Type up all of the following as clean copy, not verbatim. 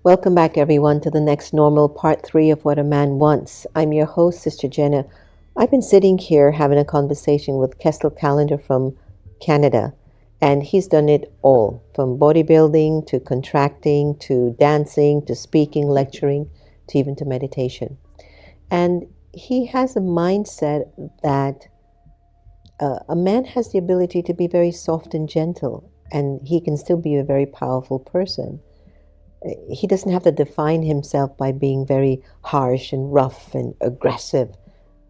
Welcome back, everyone, to the next normal part 3 of What a Man Wants. I'm your host, Sister Jenna. I've been sitting here having a conversation with Kestel Callender from Canada, and he's done it all from bodybuilding to contracting to dancing to speaking, lecturing, to even to meditation. And he has a mindset that a man has the ability to be very soft and gentle, and he can still be a very powerful person. He doesn't have to define himself by being very harsh and rough and aggressive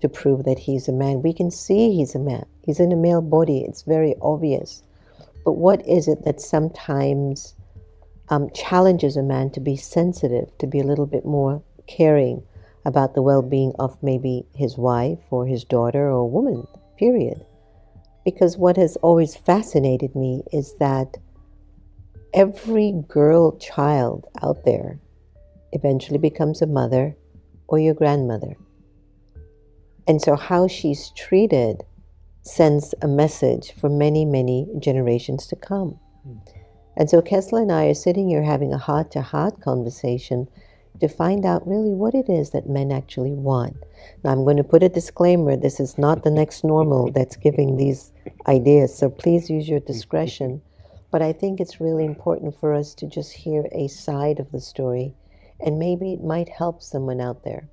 to prove that he's a man. We can see he's a man. He's in a male body. It's very obvious. But what is it that sometimes challenges a man to be sensitive, to be a little bit more caring about the well-being of maybe his wife or his daughter or woman, period? Because what has always fascinated me is that every girl child out there eventually becomes a mother or your grandmother. And so how she's treated sends a message for many, many generations to come. And so Kesla and I are sitting here having a heart-to-heart conversation to find out really what it is that men actually want. Now, I'm going to put a disclaimer. This is not the next normal that's giving these ideas, so please use your discretion. But I think it's really important for us to just hear a side of the story, and maybe it might help someone out there.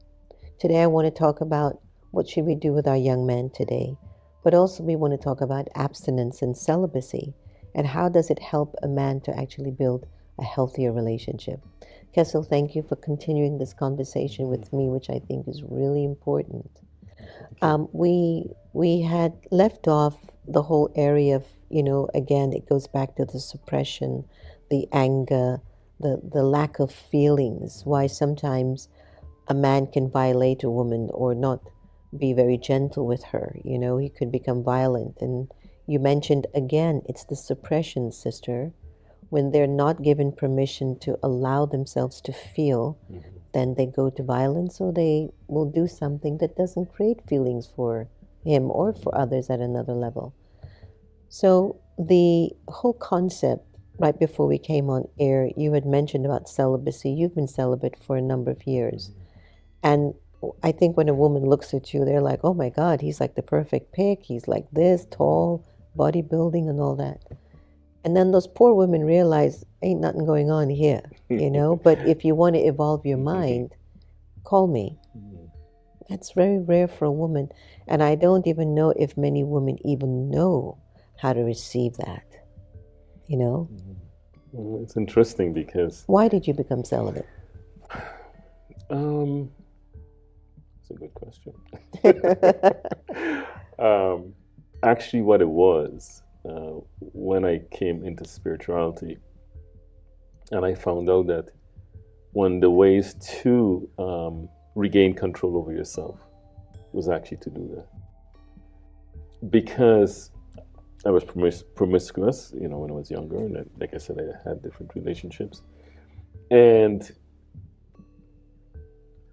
Today I want to talk about what should we do with our young men today, but also we want to talk about abstinence and celibacy, and how does it help a man to actually build a healthier relationship. Kessel, thank you for continuing this conversation with me, which I think is really important. We had left off the whole area of, again, it goes back to the suppression, the anger, the lack of feelings, why sometimes a man can violate a woman or not be very gentle with her. He could become violent. And you mentioned, again, it's the suppression, sister. When they're not given permission to allow themselves to feel, then they go to violence, or they will do something that doesn't create feelings for him or for others at another level. So the whole concept, right before we came on air, you had mentioned about celibacy. You've been celibate for a number of years. And I think when a woman looks at you, they're like, oh my God, he's like the perfect pick. He's like this, tall, bodybuilding and all that. And then those poor women realize, ain't nothing going on here, But if you want to evolve your mind, call me. That's very rare for a woman. And I don't even know if many women even know how to receive that, Well, it's interesting because... Why did you become celibate? That's a good question. Actually, what it was, when I came into spirituality, and I found out that one of the ways to regain control over yourself was actually to do that. Because I was promiscuous, when I was younger, and like I said, I had different relationships, and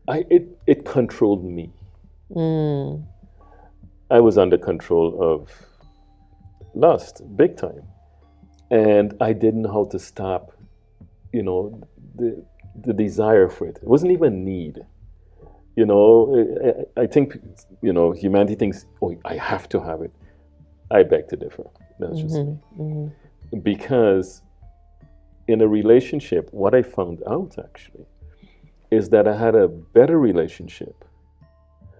it controlled me. I was under control of lust, big time, and I didn't know how to stop, the desire for it. It wasn't even a need. I think, humanity thinks, oh, I have to have it. I beg to differ. That's just me. Because in a relationship, what I found out actually is that I had a better relationship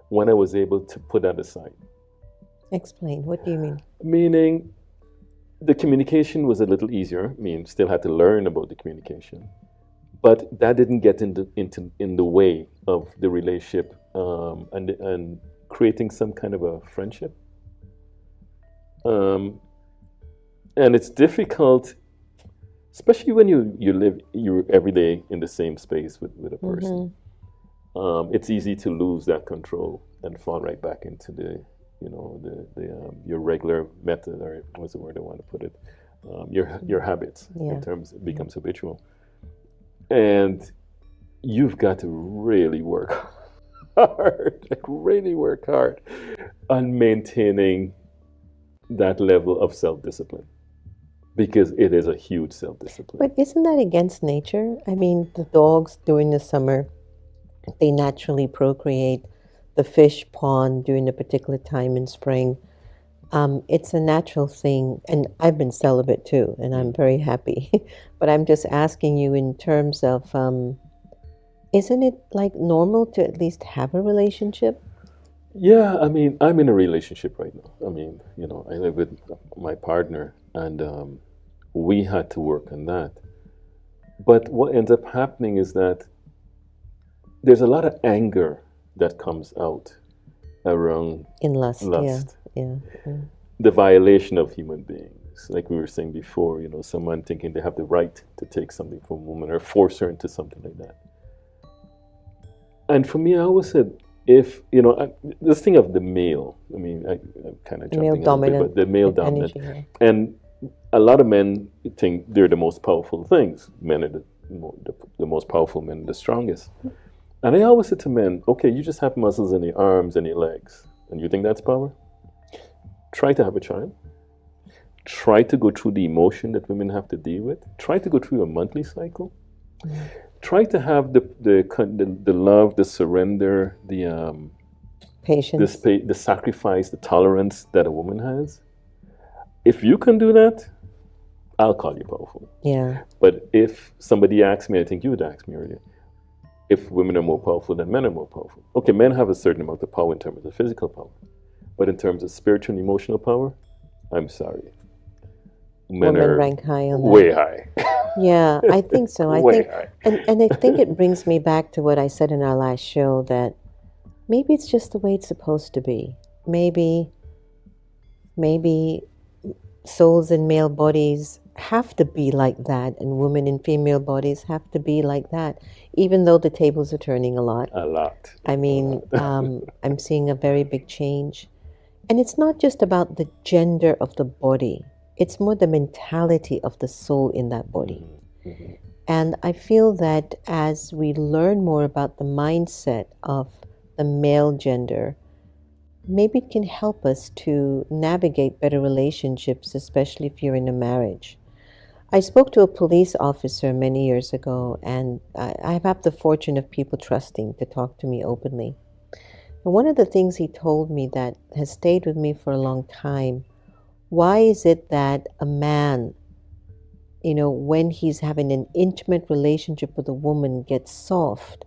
when I was able to put that aside. Explain. What do you mean? Meaning, the communication was a little easier. Still had to learn about the communication, but that didn't get in the way of the relationship and creating some kind of a friendship. And it's difficult, especially when you're every day in the same space with a person. It's easy to lose that control and fall right back into your regular method, or what's the word I want to put it, your habits Yeah. in terms it becomes habitual, and you've got to really work hard, like really work hard on maintaining that level of self-discipline, because it is a huge self-discipline. But isn't that against nature? I mean, the dogs during the summer, they naturally procreate. The fish pond during a particular time in spring. It's a natural thing, and I've been celibate too, and I'm very happy. But I'm just asking you in terms of, isn't it like normal to at least have a relationship? Yeah, I mean, I'm in a relationship right now. I mean, I live with my partner, and we had to work on that. But what ends up happening is that there's a lot of anger that comes out around In lust, lust, yeah. the violation of human beings. Like we were saying before, someone thinking they have the right to take something from a woman or force her into something like that. And for me, I always said, if, this thing of the male, I mean, I'm kind of Male jumping a little bit, but the male dominant. energy, And a lot of men think they're the most powerful things. Men are the most powerful men, the strongest. And I always say to men, okay, you just have muscles in your arms and your legs, and you think that's power? Try to have a child. Try to go through the emotion that women have to deal with. Try to go through a monthly cycle. Try to have the love, the surrender, the patience. the sacrifice, the tolerance that a woman has. If you can do that, I'll call you powerful. Yeah. But if somebody asks me, I think you would ask me earlier, if women are more powerful than men are more powerful. Okay, men have a certain amount of power in terms of physical power. But in terms of spiritual and emotional power, I'm sorry. Men Women are rank high on that. way high. Yeah, I think so. I Way think, high. and I think it brings me back to what I said in our last show, that maybe it's just the way it's supposed to be. Maybe souls in male bodies have to be like that, and women in female bodies have to be like that, even though the tables are turning a lot. A lot. I mean, I'm seeing a very big change. And it's not just about the gender of the body. It's more the mentality of the soul in that body. Mm-hmm. And I feel that as we learn more about the mindset of the male gender, maybe it can help us to navigate better relationships, especially if you're in a marriage. I spoke to a police officer many years ago, and I have the fortune of people trusting to talk to me openly. And one of the things he told me that has stayed with me for a long time, why is it that a man, when he's having an intimate relationship with a woman, gets soft?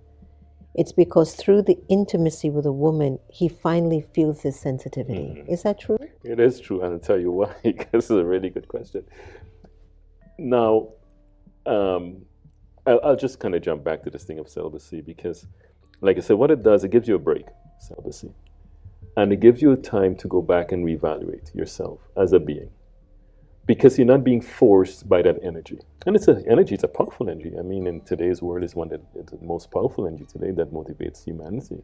It's because through the intimacy with a woman, he finally feels his sensitivity. Mm-hmm. Is that true? It is true, and I'll tell you why, because this is a really good question. Now, I'll just kind of jump back to this thing of celibacy, because, like I said, what it does, it gives you a break, celibacy. And it gives you a time to go back and reevaluate yourself as a being. Because you're not being forced by that energy. And it's a powerful energy. I mean, in today's world, it's the most powerful energy today that motivates humanity.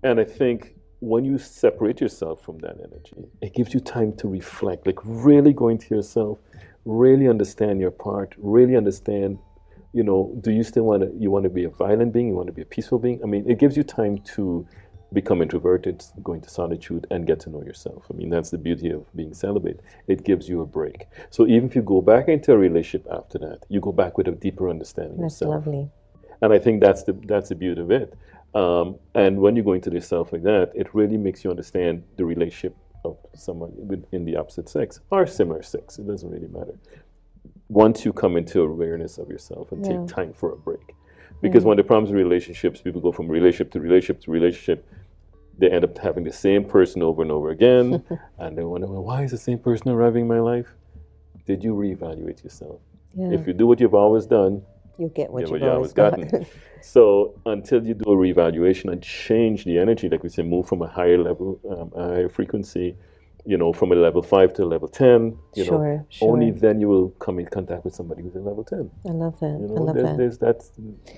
And I think when you separate yourself from that energy, it gives you time to reflect, like really go into yourself, really understand your part, really understand, do you still want to be a violent being? You want to be a peaceful being? I mean, it gives you time to become introverted, go into solitude, and get to know yourself. I mean, that's the beauty of being celibate. It gives you a break. So even if you go back into a relationship after that, you go back with a deeper understanding of yourself. That's lovely. And I think that's the beauty of it. And when you go into yourself like that, it really makes you understand the relationship of someone in the opposite sex or similar sex. It doesn't really matter. Once you come into awareness of yourself and take time for a break. Because one of the problems with relationships, people go from relationship to relationship to relationship. They end up having the same person over and over again. And they wonder, well, why is the same person arriving in my life? Did you reevaluate yourself? Yeah. If you do what you've always done, you get what you've you've always gotten. So until you do a reevaluation and change the energy, like we say, move from a higher level, a higher frequency, from a level 5 to a level 10, Sure. only then you will come in contact with somebody who's a level 10. I love that. I love that. There's that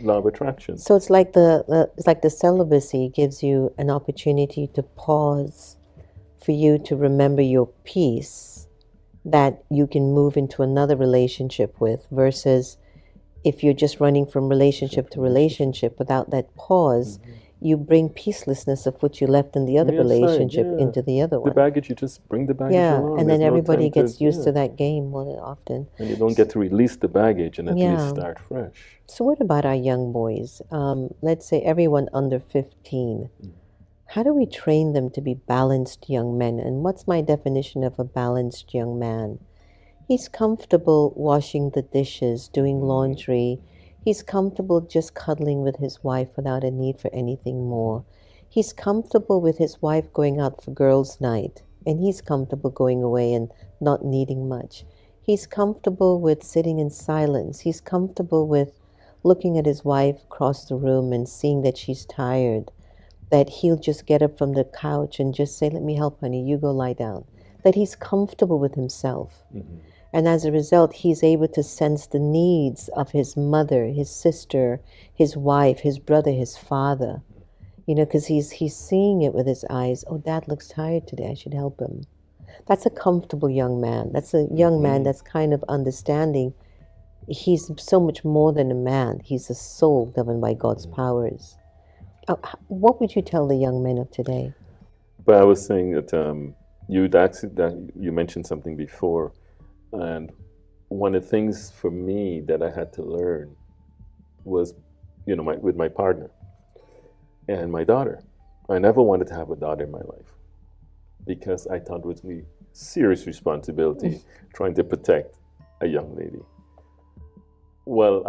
law of attraction. So it's like the celibacy gives you an opportunity to pause, for you to remember your peace, that you can move into another relationship with, versus if you're just running from relationship to relationship without that pause, you bring peacelessness of what you left in the other relationship into the other The one. baggage, you just bring the baggage Yeah, along. and There's then no everybody time gets used to that game more often. And you don't get to release the baggage and at least Yeah. start fresh. So what about our young boys? Let's say everyone under 15. How do we train them to be balanced young men? And what's my definition of a balanced young man? He's comfortable washing the dishes, doing laundry. He's comfortable just cuddling with his wife without a need for anything more. He's comfortable with his wife going out for girls' night, and he's comfortable going away and not needing much. He's comfortable with sitting in silence. He's comfortable with looking at his wife across the room and seeing that she's tired, that he'll just get up from the couch and just say, "Let me help, honey, you go lie down." That he's comfortable with himself. And as a result, he's able to sense the needs of his mother, his sister, his wife, his brother, his father. Because he's seeing it with his eyes. Oh, Dad looks tired today. I should help him. That's a comfortable young man. That's a young man that's kind of understanding. He's so much more than a man. He's a soul governed by God's powers. What would you tell the young men of today? But I was saying that you mentioned something before, and one of the things for me that I had to learn was, with my partner and my daughter. I never wanted to have a daughter in my life because I thought it was a serious responsibility trying to protect a young lady. Well,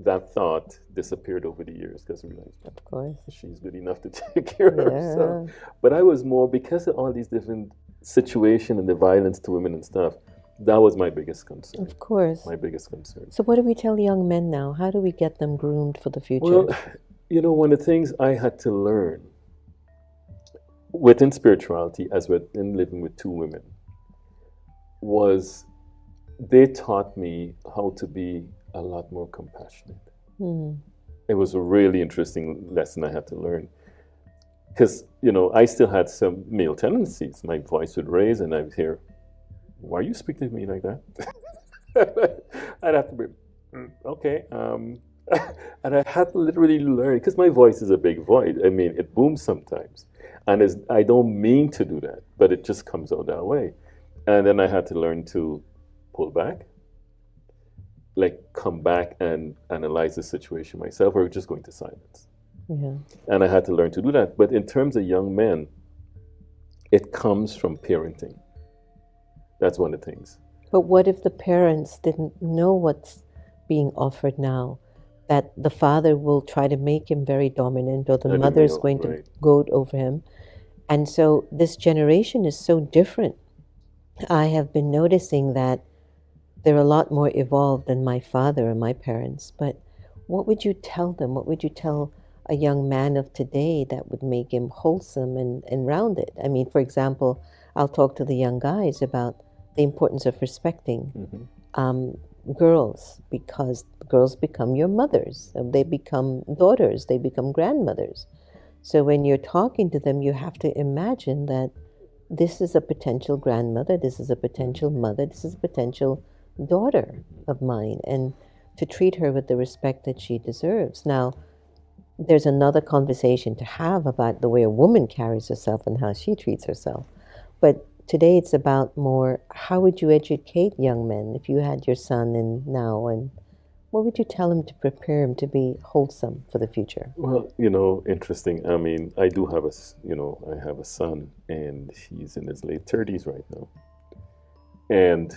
that thought disappeared over the years because I realized, of course, she's good enough to take care of herself. But I was more, because of all these different situations and the violence to women and stuff, that was my biggest concern. Of course. My biggest concern. So what do we tell young men now? How do we get them groomed for the future? Well, one of the things I had to learn within spirituality, as within living with two women, was they taught me how to be a lot more compassionate. It was a really interesting lesson I had to learn. Because, I still had some male tendencies. My voice would raise and I would hear, "Why are you speaking to me like that?" I'd have to be, "Okay." And I had to literally learn, because my voice is a big voice. I mean, it booms sometimes. And I don't mean to do that, but it just comes out that way. And then I had to learn to pull back, come back and analyze the situation myself, or just go into silence. Yeah. And I had to learn to do that. But in terms of young men, it comes from parenting. That's one of the things. But what if the parents didn't know what's being offered now? That the father will try to make him very dominant, or the mother is going to goad over him. And so this generation is so different. I have been noticing that they're a lot more evolved than my father and my parents. But what would you tell them? What would you tell a young man of today that would make him wholesome and rounded? I mean, for example, I'll talk to the young guys about the importance of respecting girls, because girls become your mothers. They become daughters. They become grandmothers. So when you're talking to them, you have to imagine that this is a potential grandmother, this is a potential mother, this is a potential daughter of mine, and to treat her with the respect that she deserves. Now, there's another conversation to have about the way a woman carries herself and how she treats herself. But today it's about more, how would you educate young men if you had your son now, and what would you tell him to prepare him to be wholesome for the future? Well, interesting. I mean, I do have I have a son, and he's in his late 30s right now. And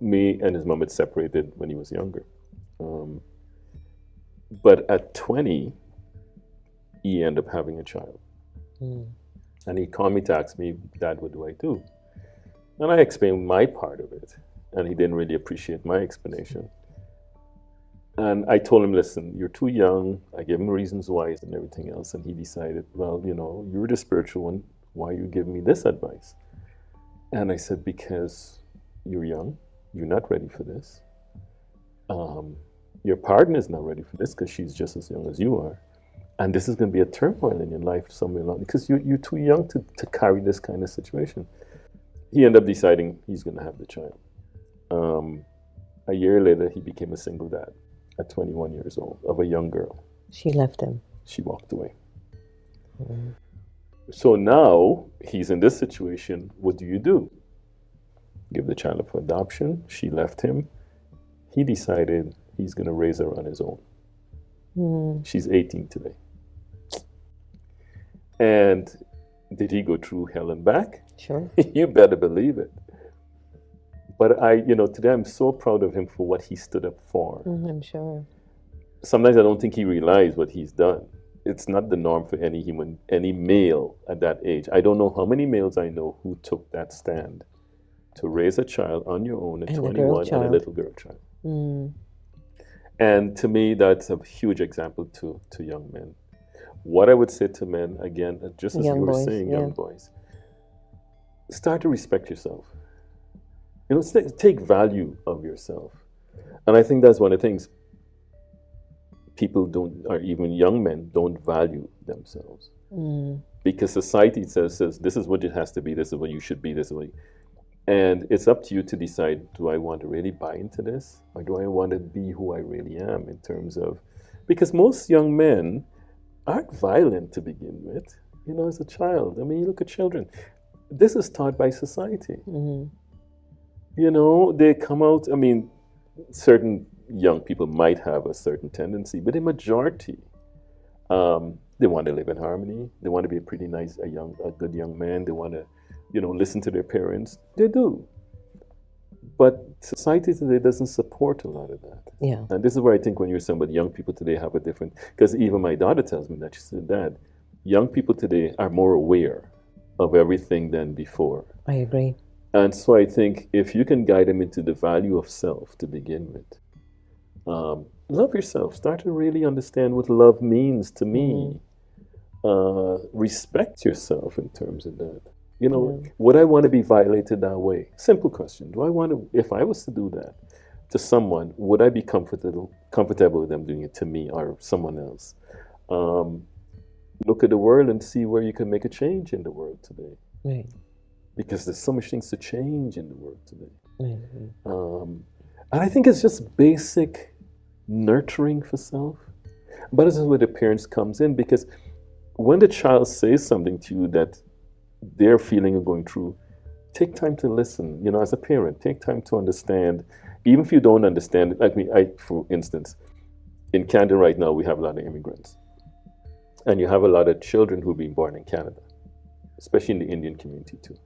me and his mom had separated when he was younger. But at 20, he ended up having a child. And he called me to ask me, "Dad, what do I do?" And I explained my part of it. And he didn't really appreciate my explanation. And I told him, "Listen, you're too young." I gave him reasons why and everything else. And he decided, "Well, you're the spiritual one. Why are you giving me this advice?" And I said, "Because you're young. You're not ready for this. Your partner is not ready for this because she's just as young as you are. And this is going to be a turmoil in your life somewhere along, because you're too young to carry this kind of situation." he ended up deciding he's going to have the child. A year later, he became a single dad at 21 years old of a young girl. She left him. She walked away. So now he's in this situation. What do you do? Give the child up for adoption. She left him. He decided he's going to raise her on his own. She's 18 today. And did he go through hell and back? Sure. You better believe it. But today I'm so proud of him for what he stood up for. I'm sure. Sometimes I don't think he realized what he's done. It's not the norm for any male at that age. I don't know how many males I know who took that stand to raise a child on your own at 21 and a little girl child. And to me, that's a huge example to young men. What I would say to men, again, just as you were saying, young boys, start to respect yourself. Take value of yourself. And I think that's one of the things people don't, or even young men don't value themselves. Because society says this is what it has to be, this is what you should be, this is what you... And it's up to you to decide, do I want to really buy into this? Or do I want to be who I really am in terms of... Because most young men aren't violent to begin with, as a child. I mean, you look at children. This is taught by society. They come out, certain young people might have a certain tendency, but the majority, they want to live in harmony. They want to be a pretty nice, a good young man. They want to, listen to their parents. They do. But society today doesn't support a lot of that. Yeah. And this is where I think when you're saying about young people today have a different, because even my daughter tells me that, she said, Dad, young people today are more aware of everything than before. I agree. And so I think if you can guide them into the value of self to begin with, love yourself. Start to really understand what love means to me. Respect yourself in terms of that. Would I want to be violated that way? Simple question. Do I want to, if I was to do that to someone, would I be comfortable with them doing it to me or someone else? Look at the world and see where you can make a change in the world today. Right. Because there's so much things to change in the world today. And I think it's just basic nurturing for self. But this is where the parents comes in, because when the child says something to you that they're feeling or going through, take time to listen. As a parent, take time to understand, even if you don't understand it. Like me, for instance, in Canada right now, we have a lot of immigrants. And you have a lot of children who've been born in Canada, especially in the Indian community too.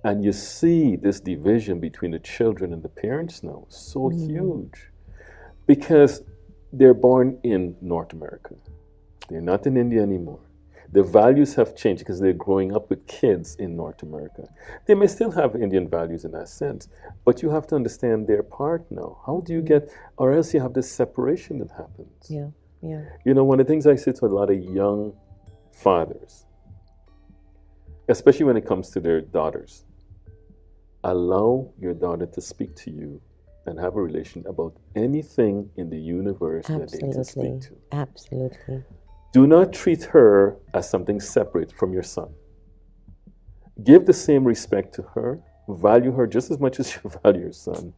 And you see this division between the children and the parents now, so huge. Because they're born in North America. They're not in India anymore. The values have changed because they're growing up with kids in North America. They may still have Indian values in that sense, but you have to understand their part now. How do you get, or else you have this separation that happens. Yeah. One of the things I say to a lot of young fathers, especially when it comes to their daughters, allow your daughter to speak to you and have a relation about anything in the universe that they need to speak to. Absolutely. Do not treat her as something separate from your son. Give the same respect to her, value her just as much as you value your son,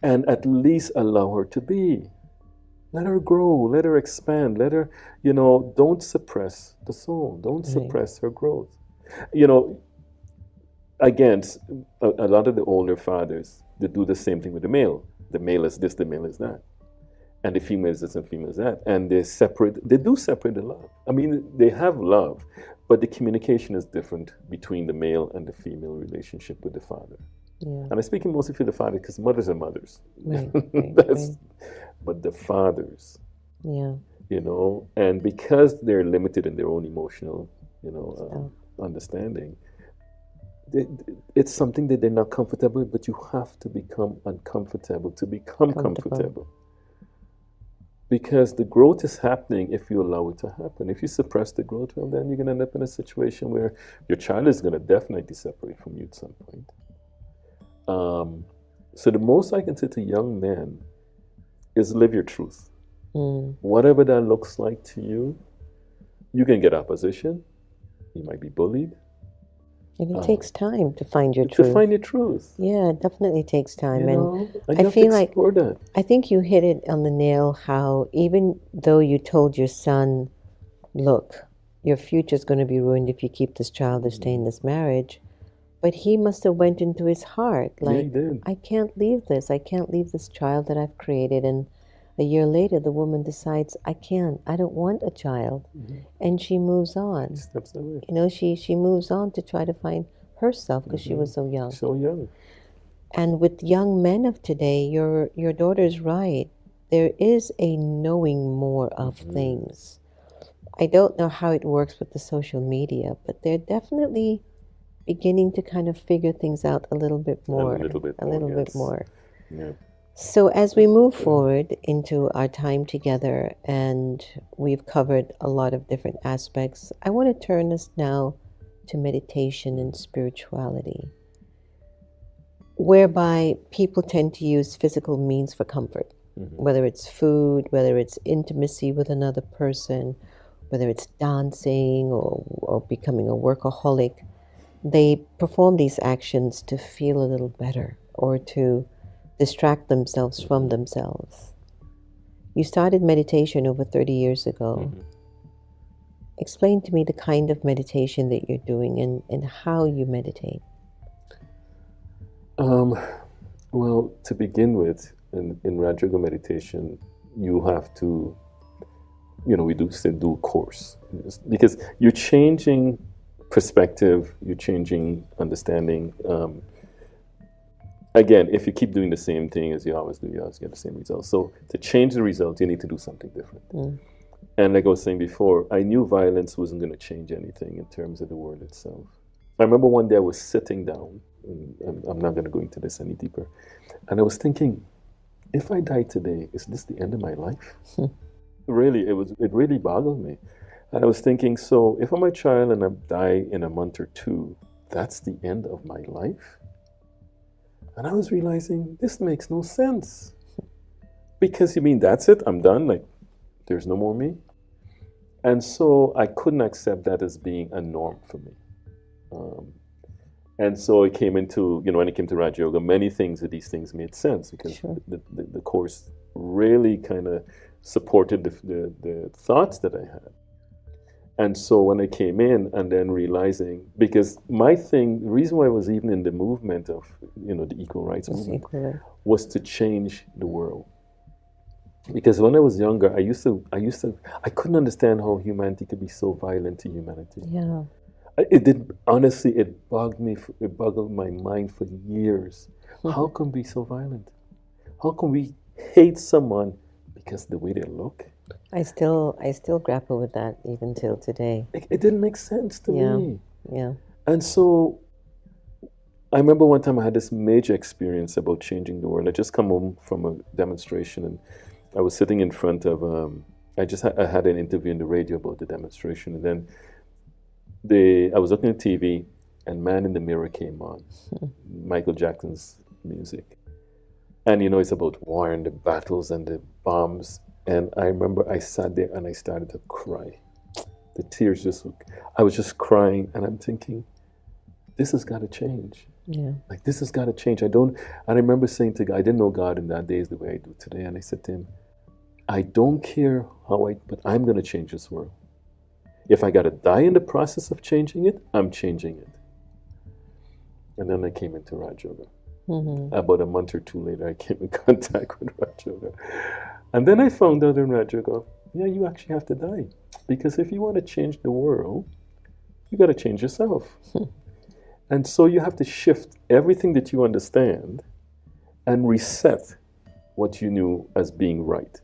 and at least allow her to be. Let her grow, let her expand, let her, don't suppress the soul, don't suppress her growth. Again, a lot of the older fathers, they do the same thing with the male. The male is this, the male is that. And the female is this and female is that. And they do separate the love. They have love, but the communication is different between the male and the female relationship with the father. Yeah. And I'm speaking mostly for the father because mothers are mothers. Right. But the fathers, yeah, and because they're limited in their own emotional, understanding, it's something that they're not comfortable with, but you have to become uncomfortable to become comfortable. Because the growth is happening if you allow it to happen. If you suppress the growth, well, then you're going to end up in a situation where your child is going to definitely separate from you at some point. So the most I can say to young men is live your truth. Whatever that looks like to you, you can get opposition. You might be bullied. And it takes time to find your to truth. find your truth. Yeah, it definitely takes time. You And know, and I you have to feel like explore that. I think you hit it on the nail how even though you told your son, look, your future's going to be ruined if you keep this child or stay in this marriage, but he must have went into his heart Yeah, he like, did. I can't leave this. I can't leave this child that I've created. And a year later, the woman decides, I don't want a child. And she moves on. Steps away. You know, she moves on to try to find herself because she was so young. So young. And with young men of today, your daughter's right. There is a knowing more of things. I don't know how it works with the social media, but they're definitely beginning to kind of figure things out a little bit more. A little bit A more, little bit yes. more. Yeah. So as we move forward into our time together, and we've covered a lot of different aspects, I want to turn us now to meditation and spirituality, whereby people tend to use physical means for comfort, whether it's food, whether it's intimacy with another person, whether it's dancing or becoming a workaholic. They perform these actions to feel a little better or to distract themselves from themselves. You started meditation over 30 years ago. Explain to me the kind of meditation that you're doing and how you meditate. Well, to begin with, in Raj Yoga meditation, you have to, we do course, because you're changing perspective, you're changing understanding. Again, if you keep doing the same thing as you always do, you always get the same results. So to change the result, you need to do something different. And like I was saying before, I knew violence wasn't going to change anything in terms of the world itself. I remember one day I was sitting down, and I'm not going to go into this any deeper, and I was thinking, if I die today, is this the end of my life? Really, it really boggled me. And I was thinking, so if I'm a child and I die in a month or two, that's the end of my life? And I was realizing, this makes no sense. Because you mean, that's it, I'm done, like, there's no more me? And so I couldn't accept that as being a norm for me. And so it came into, when it came to Raj Yoga, many things of these things made sense because the course really kind of supported the thoughts that I had. And so when I came in and then realizing, because my thing, the reason why I was even in the movement of, the equal rights movement, was to change the world. Because when I was younger, I couldn't understand how humanity could be so violent to humanity. Yeah. It did, honestly, it boggled my mind for years. How can we be so violent? How can we hate someone because of the way they look? I still grapple with that even till today. It didn't make sense to me. Yeah. And so I remember one time I had this major experience about changing the world. I just come home from a demonstration and I was sitting in front of, I had an interview in the radio about the demonstration, and then I was looking at TV and Man in the Mirror came on, Michael Jackson's music. And it's about war and the battles and the bombs. And I remember I sat there and I started to cry. The tears I was just crying, and I'm thinking, this has got to change. Yeah. Like, this has got to change. And I remember saying to God, I didn't know God in that days the way I do today. And I said to him, I don't care but I'm going to change this world. If I got to die in the process of changing it, I'm changing it. And then I came into Raj Yoga. About a month or two later, I came in contact with Raj Yoga. And then I found out in Raj Yoga, you actually have to die. Because if you want to change the world, you got to change yourself. And so you have to shift everything that you understand and reset what you knew as being right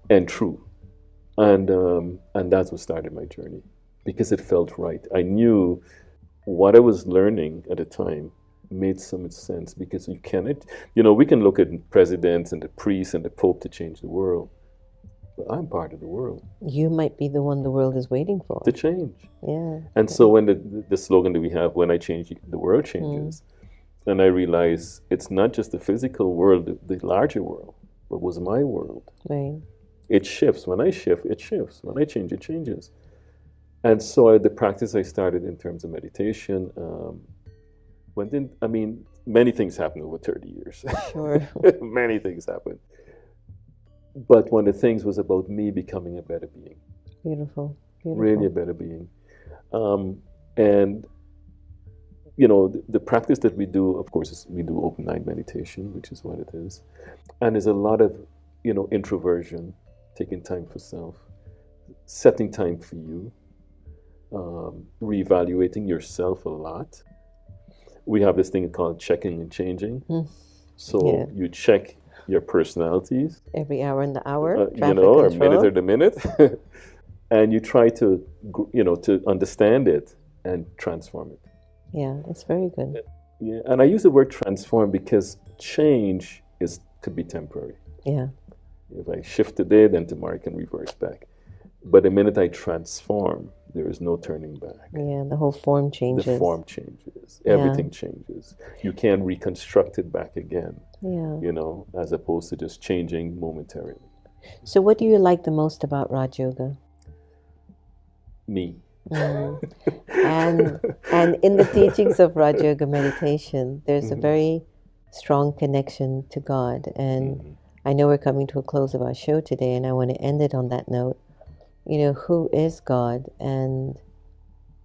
and true. And that's what started my journey, because it felt right. I knew what I was learning at the time made some sense, because you cannot, we can look at presidents and the priests and the Pope to change the world, but I'm part of the world. You might be the one the world is waiting for. To change. Yeah. And so when the slogan that we have, when I change, the world changes, and I realize it's not just the physical world, the larger world, but was my world. Right. It shifts. When I shift, it shifts. When I change, it changes. And so the practice I started in terms of meditation, many things happened over 30 years. Sure. Many things happened. But one of the things was about me becoming a better being. Beautiful. Beautiful. Really a better being. And, you know, the practice that we do, of course, is we do open mind meditation, which is what it is. And there's a lot of, you know, introversion, taking time for self, setting time for you, reevaluating yourself a lot. We have this thing called checking and changing. So you check your personalities every hour in the hour, you know, or minute or the minute, and you try to, you know, to understand it and transform it. Yeah, it's very good. Yeah, and I use the word transform because change could be temporary. Yeah. If I shift today, then tomorrow I can reverse back. But the minute I transform, there is no turning back. Yeah, the whole form changes. The form changes. Everything changes. You can't reconstruct it back again. Yeah. You know, as opposed to just changing momentarily. So what do you like the most about Raj Yoga? Me. And in the teachings of Raj Yoga meditation, there's a very strong connection to God. And I know we're coming to a close of our show today, and I want to end it on that note. You know, who is God and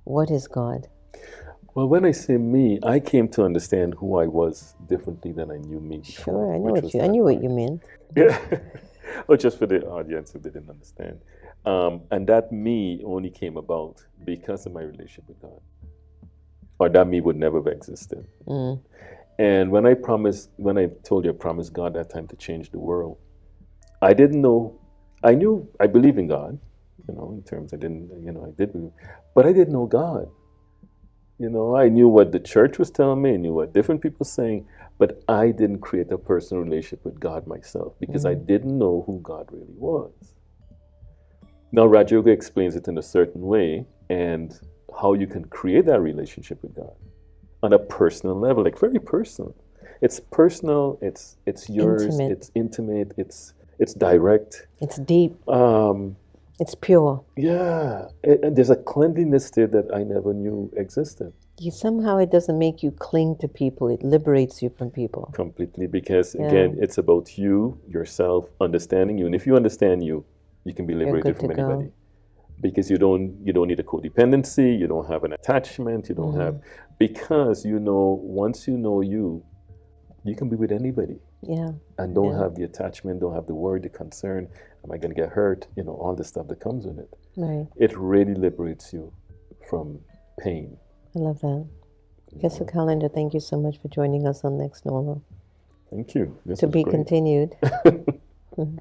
what is God? Well, when I say me, I came to understand who I was differently than I knew me before. Sure, I knew what you meant. Yeah. Well, just for the audience who didn't understand. And that me only came about because of my relationship with God. Or that me would never have existed. And when I told you I promised God that time to change the world, I didn't know, I believe in God, you know, in terms I did believe, but I didn't know God. You know, I knew what the church was telling me, I knew what different people were saying, but I didn't create a personal relationship with God myself because I didn't know who God really was. Now, Raj Yoga explains it in a certain way and how you can create that relationship with God on a personal level, like very personal. It's personal, it's yours, intimate. It's intimate, it's direct. It's deep. It's pure. Yeah. And there's a cleanliness there that I never knew existed. Somehow it doesn't make you cling to people. It liberates you from people. Completely. Because, again, it's about you, yourself, understanding you. And if you understand you can be liberated from anybody. Because you don't need a codependency. You don't have an attachment. You don't have... Because, you know, once you know you can be with anybody. Yeah. And don't have the attachment, don't have the worry, the concern, am I going to get hurt? You know, all the stuff that comes with it. Right. It really liberates you from pain. I love that. Kessel Calendar, thank you so much for joining us on Next Normal. Thank you. To be continued. To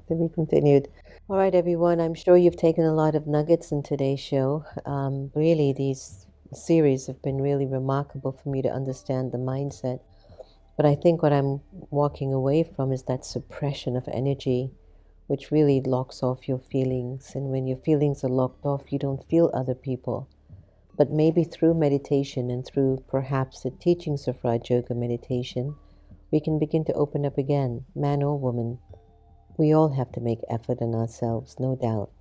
be continued. All right, everyone. I'm sure you've taken a lot of nuggets in today's show. Really, these series have been really remarkable for me to understand the mindset. But I think what I'm walking away from is that suppression of energy, which really locks off your feelings. And when your feelings are locked off, you don't feel other people. But maybe through meditation and through perhaps the teachings of Raj Yoga meditation, we can begin to open up again, man or woman. We all have to make effort in ourselves, no doubt.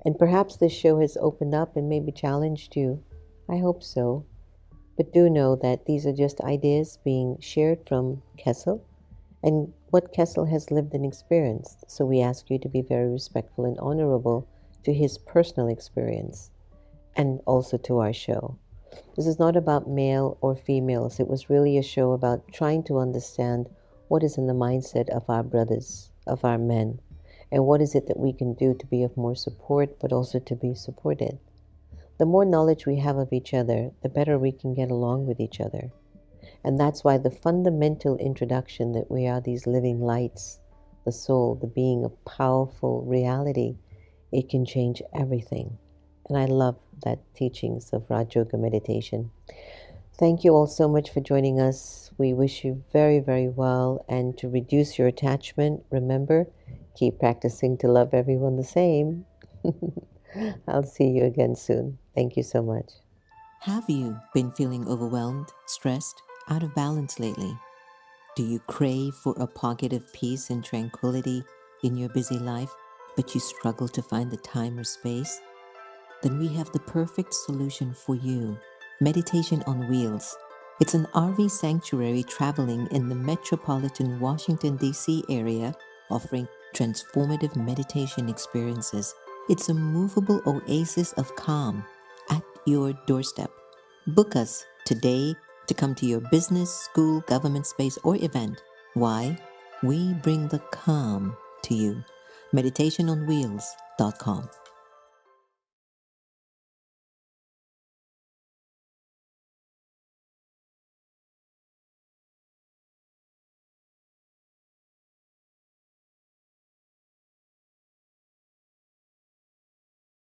And perhaps this show has opened up and maybe challenged you. I hope so. But do know that these are just ideas being shared from Kessel and what Kessel has lived and experienced. So we ask you to be very respectful and honorable to his personal experience and also to our show. This is not about male or females. It was really a show about trying to understand what is in the mindset of our brothers, of our men, and what is it that we can do to be of more support, but also to be supported. The more knowledge we have of each other, the better we can get along with each other. And that's why the fundamental introduction that we are these living lights, the soul, the being of powerful reality, it can change everything. And I love that teachings of Raj Yoga meditation. Thank you all so much for joining us. We wish you very, very well. And to reduce your attachment, remember, keep practicing to love everyone the same. I'll see you again soon. Thank you so much. Have you been feeling overwhelmed, stressed, out of balance lately? Do you crave for a pocket of peace and tranquility in your busy life, but you struggle to find the time or space? then we have the perfect solution for you. Meditation on Wheels. It's an RV sanctuary traveling in the metropolitan Washington D.C. area, offering transformative meditation experiences. It's a movable oasis of calm at your doorstep. Book us today to come to your business, school, government space, or event. Why? We bring the calm to you. meditationonwheels.com.